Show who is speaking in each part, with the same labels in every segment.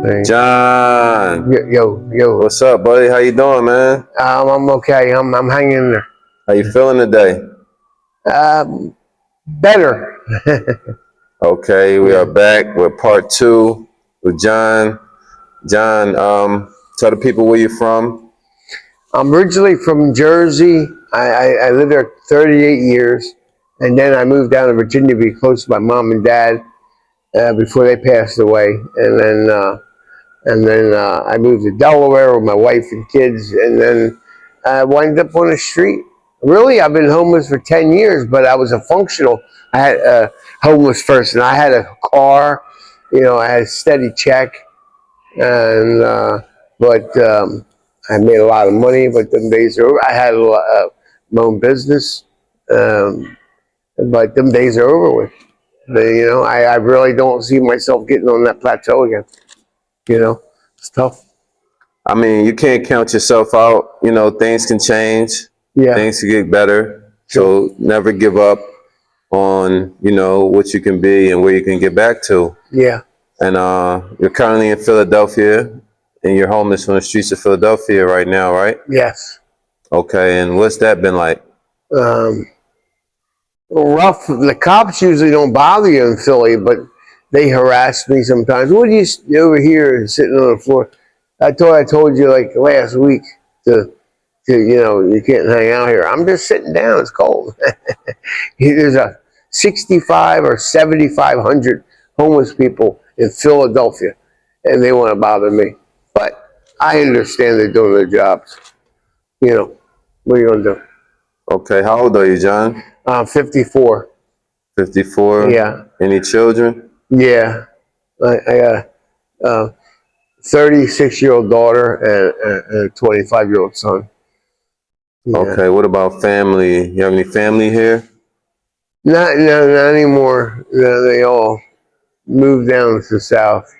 Speaker 1: Hey.
Speaker 2: John,
Speaker 1: Yo.
Speaker 2: what's up, buddy? How you doing, man?
Speaker 1: I'm okay. I'm hanging in there.
Speaker 2: How you feeling today?
Speaker 1: Better.
Speaker 2: Okay, we are
Speaker 1: Yeah.
Speaker 2: back with part two with John. John, tell the people where you're from.
Speaker 1: I'm originally from Jersey. I lived there 38 years, and then I moved down to Virginia to be close to my mom and dad before they passed away, and then I moved to Delaware with my wife and kids, and then I wound up on the street. Really, I've been homeless for 10 years, but I was a functional. I had homeless first, and I had a car. I had a steady check, and but I made a lot of money. But them days are over. I had my own business, um, but them days are over with. I really don't see myself getting on that plateau again. It's tough.
Speaker 2: I mean, you can't count yourself out. You know, things can change,
Speaker 1: Yeah,
Speaker 2: things can get better.
Speaker 1: sure.
Speaker 2: So never give up on, what you can be and where you can get back to.
Speaker 1: Yeah.
Speaker 2: And you're currently in Philadelphia, and you're homeless on the streets of Philadelphia right now, right?
Speaker 1: Yes.
Speaker 2: Okay, and what's that been like?
Speaker 1: Um, Rough. The cops usually don't bother you in Philly, but they harass me sometimes. What are you over here sitting on the floor? I told you like last week to you can't hang out here. I'm just sitting down. It's cold. There's a 65 or 7,500 homeless people in Philadelphia, and they want to bother me. But I understand they're doing their jobs. What are you gonna do?
Speaker 2: Okay, how old are you, John?
Speaker 1: 54.
Speaker 2: 54.
Speaker 1: Yeah,
Speaker 2: Any children?
Speaker 1: yeah. I got a 36-year-old daughter and a 25-year-old son. Yeah.
Speaker 2: Okay, what about family? You have any family here?
Speaker 1: Not anymore. No, they all moved down to the south.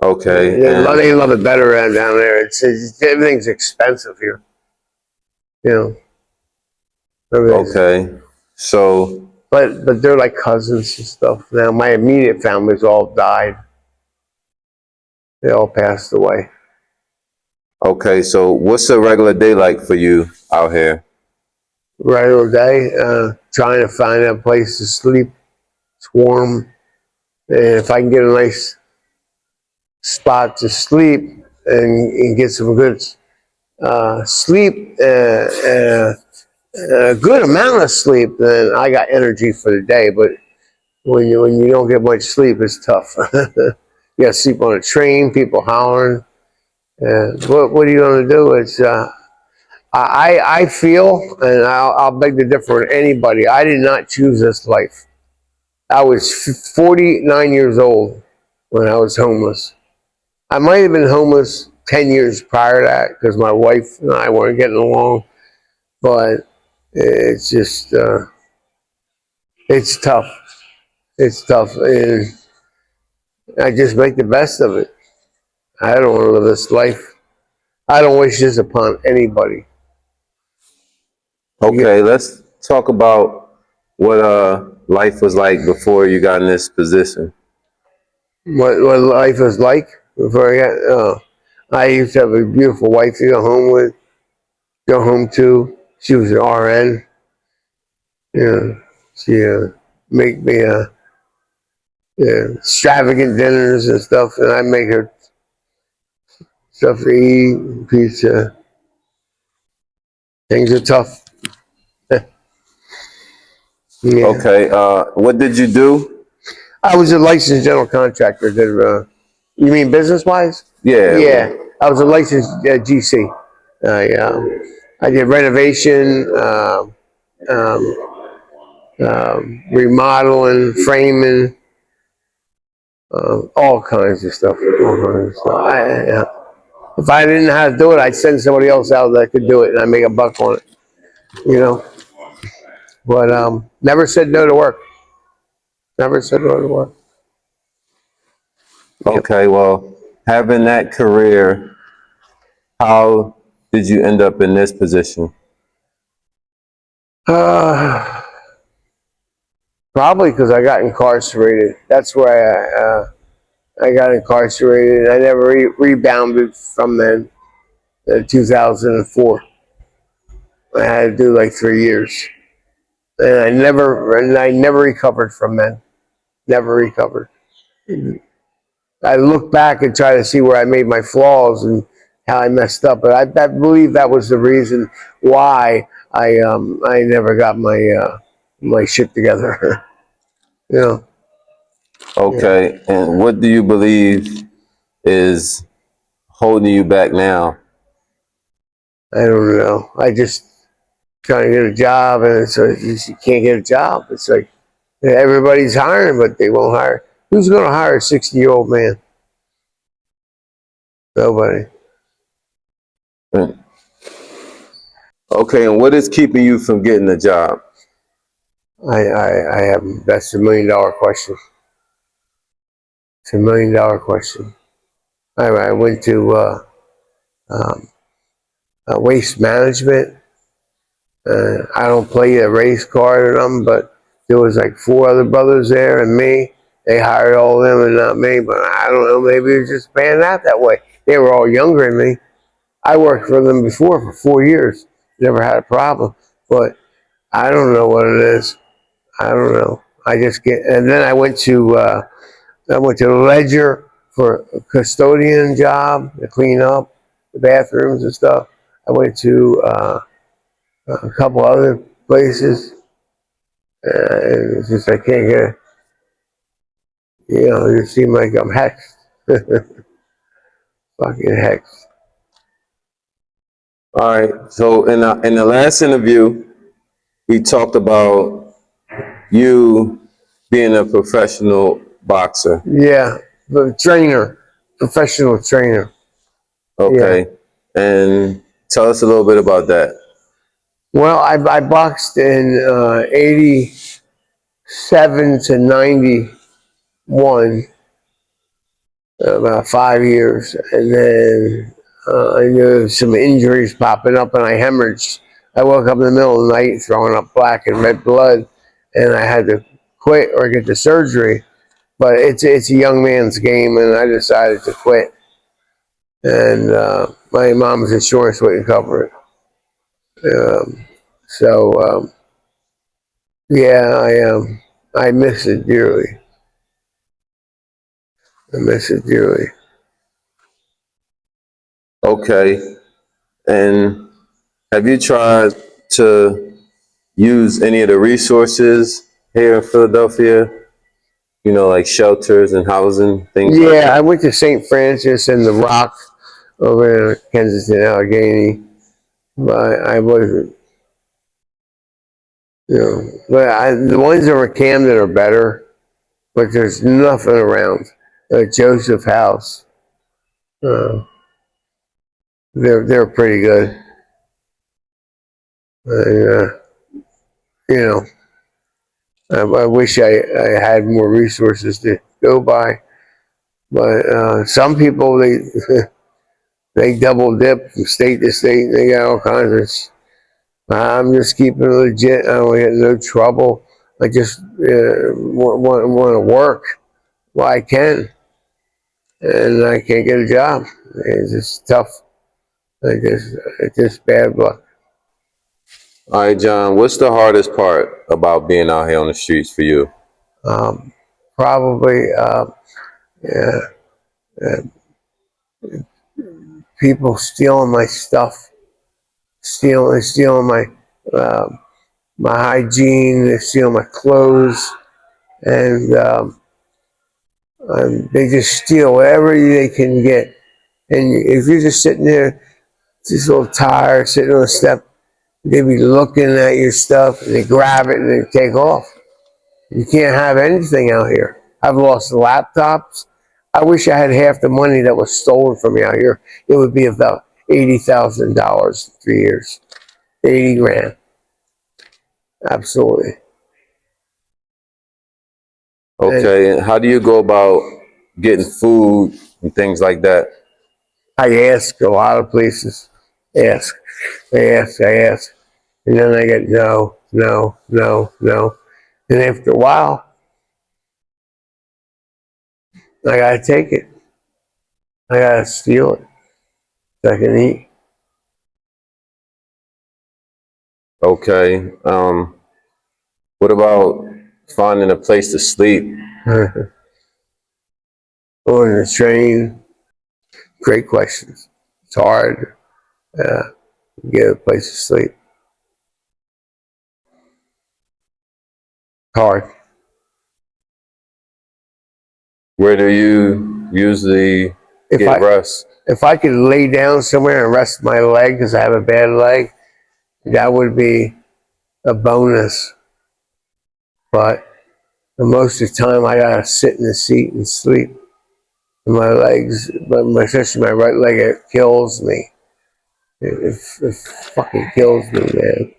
Speaker 2: Okay,
Speaker 1: They love it better down there. Everything's expensive here. You know, everything's.
Speaker 2: okay. So,
Speaker 1: But they're like cousins and stuff. Now my immediate family's all died. They all passed away.
Speaker 2: okay, so what's a regular day like for you out here?
Speaker 1: Regular day, trying to find a place to sleep. It's warm, and if I can get a nice spot to sleep and get some good sleep, a good amount of sleep, then I got energy for the day. But when you don't get much sleep, it's tough. You got to sleep on a train, people hollering. What are you going to do? I feel, and I'll beg to differ with anybody. I did not choose this life. I was 49 years old when I was homeless. I might have been homeless 10 years prior to that because my wife and I weren't getting along. But it's just, it's tough. It's tough. And I just make the best of it. I don't want to live this life. I don't wish this upon anybody.
Speaker 2: Okay, let's talk about what life was like before you got in this position.
Speaker 1: What life is like before I used to have a beautiful wife to go home to. She was an RN. She make me extravagant dinners and stuff, and I make her stuff to eat, pizza. Things are tough. Yeah.
Speaker 2: Okay, what did you do?
Speaker 1: I was a licensed general contractor. You mean business wise?
Speaker 2: Yeah.
Speaker 1: Yeah, I was a licensed GC. I did renovation, remodeling, framing, all kinds of stuff. All kinds of stuff. If I didn't know how to do it, I'd send somebody else out that could do it, and I make a buck on it. You know, but never said no to work. Never said no to work. Yep.
Speaker 2: Okay, well, having that career, how did you end up in this position?
Speaker 1: Uh, Probably because I got incarcerated. That's where I got incarcerated. I never rebounded from then. 2004. I had to do like 3 years, and I never recovered from then. Never recovered. I look back and try to see where I made my flaws and how I messed up, but I believe that was the reason why I never got my shit together. you know, yeah.
Speaker 2: Okay. And what do you believe is holding you back now?
Speaker 1: I don't know. I just trying to get a job, and so you can't get a job. It's like everybody's hiring, but they won't hire. Who's going to hire a 60-year-old man? Nobody.
Speaker 2: Mm. Okay. And what is keeping you from getting a job?
Speaker 1: I have that's $1 million question. It's $1 million question. I went to um, waste management. I don't play a race card or them, but there was like 4 other brothers there and me. They hired all of them and not me, but I don't know. Maybe it was just panned out that way. They were all younger than me. I worked for them before for 4 years. Never had a problem, but I don't know what it is. I don't know. I just get, and then I went to Ledger for a custodian job to clean up the bathrooms and stuff. I went to a couple other places, and it's just I can't get. It seems like I'm hexed. Fucking hexed.
Speaker 2: All right. So in the last interview, we talked about you being a professional boxer.
Speaker 1: Yeah, the trainer, professional trainer. Yeah.
Speaker 2: Okay. And tell us a little bit about that.
Speaker 1: Well, I boxed in 87 to 91, about 5 years, and then I knew some injuries popping up, and I hemorrhaged. I woke up in the middle of the night throwing up black and red blood, and I had to quit or get the surgery. But it's a young man's game, and I decided to quit. And my mom's insurance wouldn't cover it. So yeah, I miss it dearly. I miss it dearly.
Speaker 2: Okay. And have you tried to use any of the resources here in Philadelphia? You know, like shelters and housing, things like
Speaker 1: Yeah, I
Speaker 2: that?
Speaker 1: went to St. Francis and the Rock over in Kensington, Allegheny. But I wasn't, But the ones that were Camden are better, but there's nothing around. Joseph House, uh, they're pretty good. Uh, you know, I wish I had more resources to go by, but some people they double dip from state to state. They got all kinds of. I'm just keeping it legit. I don't get no trouble. I just want to work while I can, and I can't get a job. It's just tough. It's just bad luck.
Speaker 2: All right, John, what's the hardest part about being out here on the streets for you?
Speaker 1: Um, Probably, yeah, uh, people stealing my stuff, stealing uh, my hygiene, they steal my clothes, and they just steal whatever they can get. And if you're just sitting there, just a little tired, sitting on a step, they be looking at your stuff, and they grab it and they take off. You can't have anything out here. I've lost laptops. I wish I had half the money that was stolen from me out here. It would be about $80,000 in 3 years. 80 grand. Absolutely. And
Speaker 2: Okay, and how do you go about getting food and things like that?
Speaker 1: I ask a lot of places. Ask. I ask. And then I get no, no, no, no. And after a while, I gotta take it. I gotta steal it so I can eat.
Speaker 2: Okay. What about finding a place to sleep?
Speaker 1: Going to the train. Great questions. It's hard. Get a place to sleep. Hard.
Speaker 2: Where do you usually get rest?
Speaker 1: If I could lay down somewhere and rest my leg because I have a bad leg, that would be a bonus. But most of the time, I gotta sit in the seat and sleep. And my legs, but especially my right leg, it kills me. It fucking kills me, man.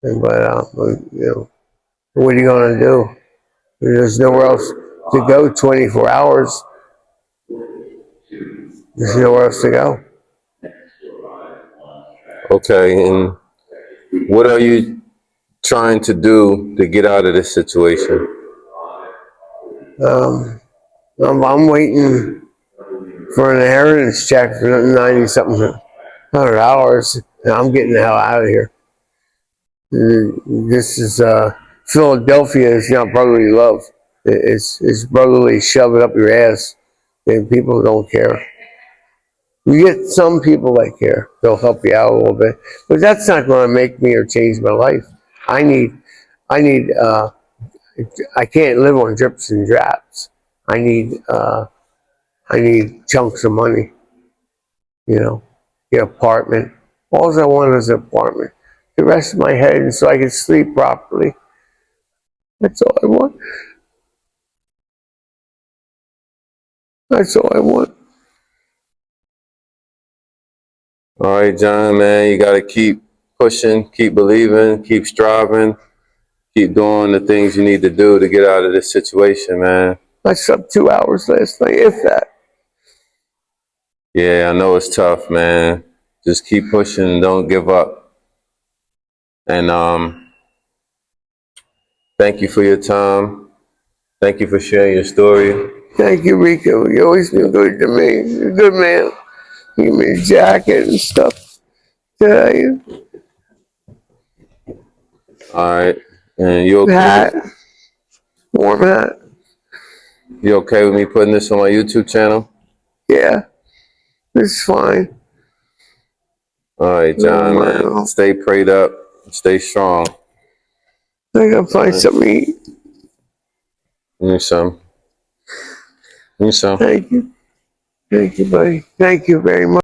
Speaker 1: But what are you gonna do? There's nowhere else to go. 24 hours. There's nowhere else to go.
Speaker 2: Okay, and what are you trying to do to get out of this situation?
Speaker 1: I'm waiting for an inheritance check for 90 something $100, and I'm getting the hell out of here. This is Philadelphia is not brotherly love. It's brotherly shove it up your ass, and people don't care. You get some people that care; they'll help you out a little bit, but that's not going to make me or change my life. I need, I need. I can't live on drips and drabs. I need, I need chunks of money. You know, get an apartment. All I want is an apartment to rest my head and so I can sleep properly. That's all I want. That's all I want.
Speaker 2: All right, John, man, you got to keep pushing, keep believing, keep striving, keep doing the things you need to do to get out of this situation, man.
Speaker 1: I slept 2 hours last night, if that.
Speaker 2: Yeah, I know it's tough, man. Just keep pushing, don't give up. And thank you for your time. Thank you for sharing your story.
Speaker 1: Thank you, Rico. You always been good to me. You're a good man. You give me a jacket and stuff. Yeah,
Speaker 2: All right. And you okay?
Speaker 1: hat, warm hat.
Speaker 2: You okay with me putting this on my YouTube channel?
Speaker 1: Yeah, it's fine.
Speaker 2: All right, John, man. Stay prayed up. Stay strong.
Speaker 1: I gotta find something to eat.
Speaker 2: Give me some. Give me some.
Speaker 1: Thank you. Thank you, buddy. Thank you very much.